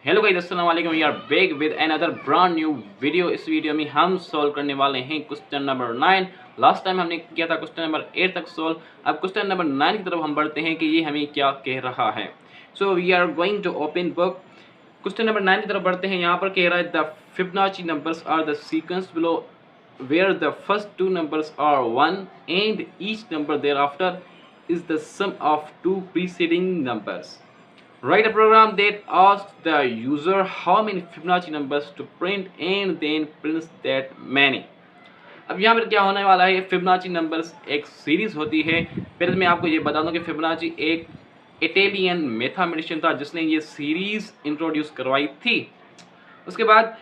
Hello guys, अस्सलाम वालेकुम। We are back with another brand new video. इस वीडियो में हम सॉल्व करने वाले हैं क्वेश्चन नंबर 9। लास्ट टाइम हमने किया था क्वेश्चन नंबर 8 तक सॉल्व। अब क्वेश्चन नंबर 9 की तरफ हम बढ़ते हैं कि ये हमें क्या कह रहा है। So we are going to open book. Question number 9 की तरफ बढ़ते हैं। यहाँ पर कह रहा है the Fibonacci numbers are the sequence below where the first two numbers are 1 and each number thereafter is the sum of two preceding numbers. Write a program that asks the user how many Fibonacci numbers to print and then prints that many. अब यहाँ पर क्या होने वाला है, Fibonacci numbers एक series होती है। पहले मैं आपको ये बता दूं कि फिबोनाची एक इटालियन मैथमेटिशियन था जिसने ये सीरीज इंट्रोड्यूस करवाई थी। उसके बाद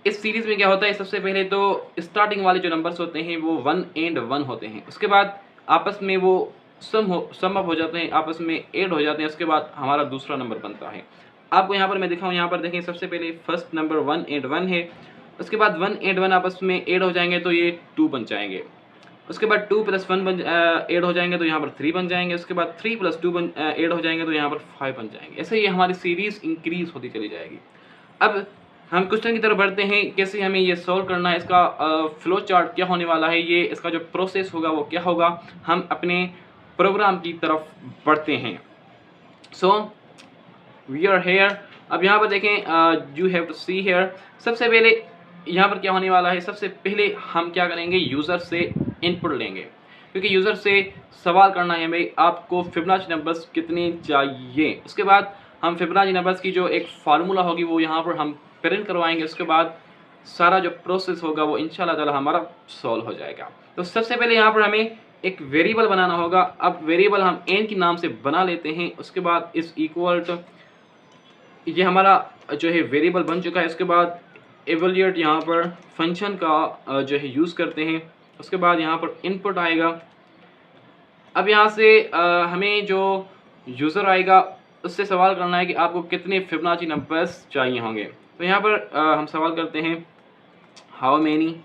इस सीरीज में क्या होता है, सबसे पहले तो स्टार्टिंग वाले जो नंबर्स होते हैं वो 1 एंड 1 होते हैं। उसके बाद आपस में वो सम अप हो जाते हैं, आपस में ऐड हो जाते हैं। उसके बाद हमारा दूसरा नंबर बनता है। आपको यहाँ पर मैं दिखाऊँ, यहाँ पर देखें, सबसे पहले फर्स्ट नंबर 1 एंड 1 है। उसके बाद 1 एंड 1 आपस में ऐड हो जाएंगे तो ये 2 बन जाएंगे। उसके बाद 2 + 1 ऐड हो जाएंगे तो यहाँ पर 3 बन जाएंगे। उसके बाद 3 + 2 ऐड हो जाएंगे तो यहाँ पर 5 बन जाएंगे। ऐसे ही हमारी सीरीज इंक्रीज होती चली जाएगी। अब हम क्वेश्चन की तरफ बढ़ते हैं, कैसे हमें ये सॉल्व करना है, इसका फ्लो चार्ट क्या होने वाला है, ये इसका जो प्रोसेस होगा वो क्या होगा। हम अपने प्रोग्राम की तरफ बढ़ते हैं। So we are here. अब यहाँ पर देखें, you have to see here. सबसे पहले यहाँ पर क्या होने वाला है, सबसे पहले हम क्या करेंगे, यूज़र से इनपुट लेंगे, क्योंकि यूज़र से सवाल करना है भाई आपको फिबोनाची नंबर्स कितने चाहिए। उसके बाद हम फिबोनाची नंबर्स की जो एक फार्मूला होगी वो यहाँ पर हम प्रिंट करवाएंगे। उसके बाद सारा जो प्रोसेस होगा वो इंशाल्लाह ताला हमारा सॉल्व हो जाएगा। तो सबसे पहले यहाँ पर हमें एक वेरिएबल बनाना होगा। अब वेरिएबल हम एन के नाम से बना लेते हैं। उसके बाद इस इक्वल टू, ये हमारा जो है वेरिएबल बन चुका है। उसके बाद एवल्यूएट यहाँ पर फंक्शन का जो है यूज़ करते हैं। उसके बाद यहाँ पर इनपुट आएगा। अब यहाँ से हमें जो यूज़र आएगा उससे सवाल करना है कि आपको कितने फिबोनाची नंबर्स चाहिए होंगे। तो यहाँ पर हम सवाल करते हैं how many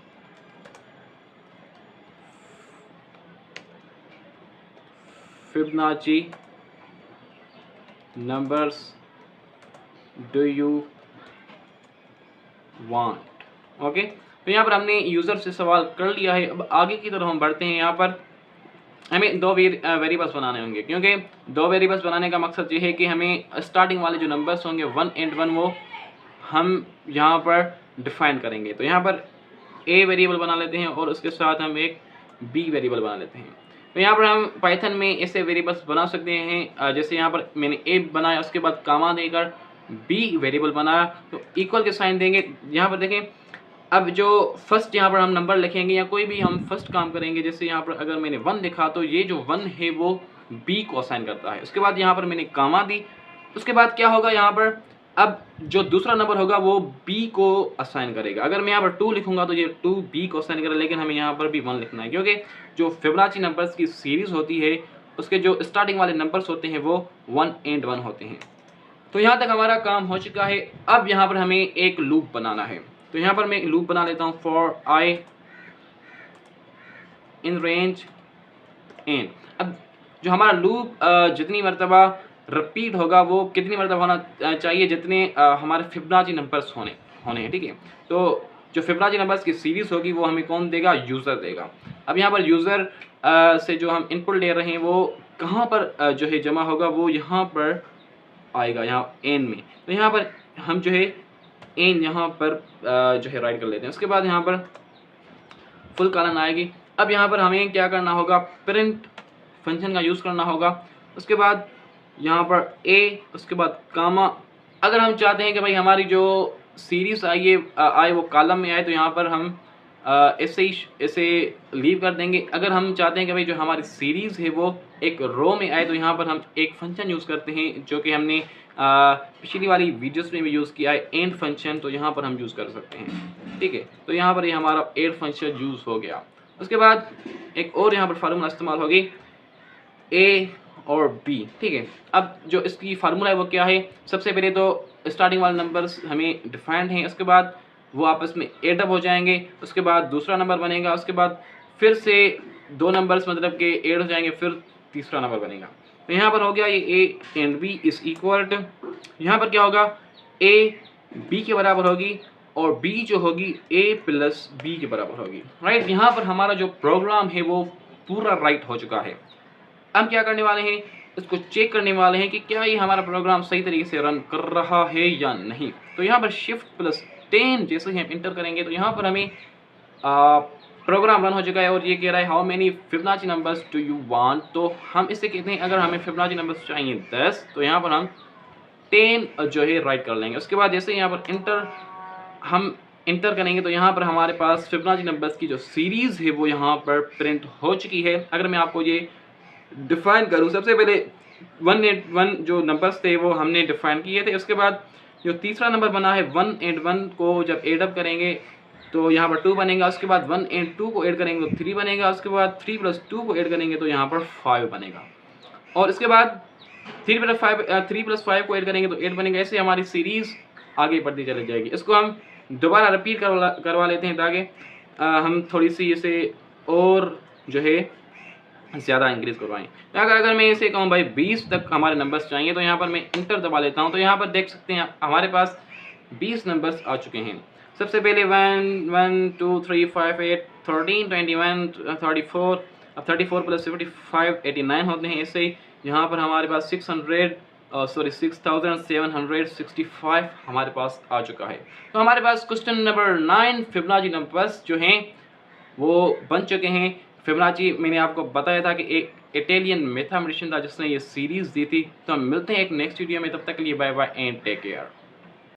Fibonacci numbers do you want. Okay, तो यहाँ पर हमने यूज़र से सवाल कर लिया है। अब आगे की तरफ हम बढ़ते हैं। यहाँ पर हमें दो वेरिएबल्स बनाने होंगे, क्योंकि दो वेरिएबल्स बनाने का मकसद ये है कि हमें स्टार्टिंग वाले जो नंबर्स होंगे 1 एंड 1 वो हम यहाँ पर डिफाइन करेंगे। तो यहाँ पर ए वेरिएबल बना लेते हैं और उसके साथ हम एक बी वेरिएबल बना लेते हैं। तो यहाँ पर हम पाइथन में ऐसे वेरिएबल्स बना सकते हैं, जैसे यहाँ पर मैंने ए बनाया, उसके बाद कामा देकर बी वेरिएबल बनाया, तो इक्वल के साइन देंगे। यहाँ पर देखें, अब जो फर्स्ट यहाँ पर हम नंबर लिखेंगे या कोई भी हम फर्स्ट काम करेंगे, जैसे यहाँ पर अगर मैंने 1 लिखा तो ये जो 1 है वो बी को असाइन करता है। उसके बाद यहाँ पर मैंने कामा दी। उसके बाद क्या होगा, यहाँ पर अब जो दूसरा नंबर होगा वो बी को असाइन करेगा। अगर मैं यहाँ पर 2 लिखूंगा तो ये 2 बी को असाइन करेगा, लेकिन हमें यहाँ पर भी 1 लिखना है, क्योंकि जो फिबोनाची नंबर्स की सीरीज होती है उसके जो स्टार्टिंग वाले नंबर्स होते हैं वो 1 एंड 1 होते हैं। तो यहाँ तक हमारा काम हो चुका है। अब यहाँ पर हमें एक लूप बनाना है। तो यहाँ पर मैं एक लूप बना लेता हूँ, for I in range N. अब जो हमारा लूप जितनी मरतबा रिपीट होगा वो कितनी मरतबा होना चाहिए, जितने हमारे फिबोनाची नंबर्स होने हैं, ठीक है। तो जो फिबोनाची नंबर्स की सीरीज होगी वो हमें कौन देगा, यूज़र देगा। अब यहाँ पर यूज़र से जो हम इनपुट ले रहे हैं वो कहाँ पर जो है जमा होगा, वो यहाँ पर आएगा, यहाँ एन में। तो यहाँ पर हम जो है एन यहाँ पर जो है राइट कर लेते हैं। उसके बाद यहाँ पर फुल कॉलन आएगी। अब यहाँ पर हमें क्या करना होगा, प्रिंट फंक्शन का यूज़ करना होगा। उसके बाद यहाँ पर ए, उसके बाद कामा। अगर हम चाहते हैं कि भाई हमारी जो सीरीज आए वो कॉलम में आए तो यहाँ पर हम ऐसे लीव कर देंगे। अगर हम चाहते हैं कि भाई जो हमारी सीरीज़ है वो एक रो में आए तो यहाँ पर हम एक फंक्शन यूज़ करते हैं जो कि हमने पिछली वाली वीडियोस में भी यूज़ किया है, एंड फंक्शन। तो यहाँ पर हम यूज़ कर सकते हैं, ठीक है। तो यहाँ पर ये हमारा एंड फंक्शन यूज़ हो गया। उसके बाद एक और यहाँ पर फार्मूला इस्तेमाल होगी, ए और बी, ठीक है। अब जो इसकी फार्मूला है वो क्या है, सबसे पहले तो स्टार्टिंग वाले नंबर्स हमें डिफाइंड हैं, उसके बाद वो आपस में एड अप हो जाएंगे। उसके बाद दूसरा नंबर बनेगा, उसके बाद फिर से 2 नंबर्स मतलब के एड हो जाएंगे, फिर तीसरा नंबर बनेगा। तो यहाँ पर हो गया ये A and B is equal to, यहाँ पर क्या होगा, ए बी के बराबर होगी और बी जो होगी ए प्लस बी के बराबर होगी, राइट। यहाँ पर हमारा जो प्रोग्राम है वो पूरा राइट हो चुका है। हम क्या करने वाले हैं, इसको चेक करने वाले हैं कि क्या ये हमारा प्रोग्राम सही तरीके से रन कर रहा है या नहीं। तो यहाँ पर शिफ्ट प्लस 10 जैसे ही हम इंटर करेंगे तो यहाँ पर हमें प्रोग्राम रन हो चुका है और ये कह रहा है how many Fibonacci numbers do you want. तो हम इससे कहते हैं अगर हमें फिबोनाची नंबर्स चाहिए 10 तो यहाँ पर हम 10 जो है राइट कर लेंगे। उसके बाद जैसे यहाँ पर हम इंटर करेंगे तो यहाँ पर हमारे पास फिबोनाची नंबर्स की जो सीरीज़ है वो यहाँ पर प्रिंट हो चुकी है। अगर मैं आपको ये डिफ़ाइन करूँ, सबसे पहले 181 जो नंबर्स थे वो हमने डिफ़ाइन किए थे। उसके बाद जो तीसरा नंबर बना है 181 को जब एड अप करेंगे तो यहाँ पर 2 बनेगा। उसके बाद 182 को ऐड करेंगे तो 3 बनेगा। उसके बाद 3 + 2 को ऐड करेंगे तो यहाँ पर 5 बनेगा। और इसके बाद 3 + 5 को ऐड करेंगे तो 8 बनेगा। ऐसे हमारी सीरीज़ आगे बढ़ती चली जाएगी। इसको हम दोबारा रिपीट करवा लेते हैं ताकि हम थोड़ी सी इसे और जो है ज़्यादा इंक्रीज़ करवाएं। तो अगर मैं इसे कहूँ भाई 20 तक हमारे नंबर्स चाहिए तो यहाँ पर मैं इंटर दबा लेता हूँ। तो यहाँ पर देख सकते हैं हमारे पास 20 नंबर्स आ चुके हैं। सबसे पहले 1 1 2 3 5 8 13 21 34। अब 34 + 55 89 होते हैं। ऐसे ही यहाँ पर हमारे पास 6765 हमारे पास आ चुका है। तो हमारे पास क्वेश्चन नंबर 9 फिबोनाची नंबर्स जो हैं वो बन चुके हैं। फिबोनाची मैंने आपको बताया था कि एक इटालियन मैथमेटिशियन था जिसने ये सीरीज़ दी थी। तो हम मिलते हैं एक नेक्स्ट वीडियो में, तब तक के लिए bye bye and take care.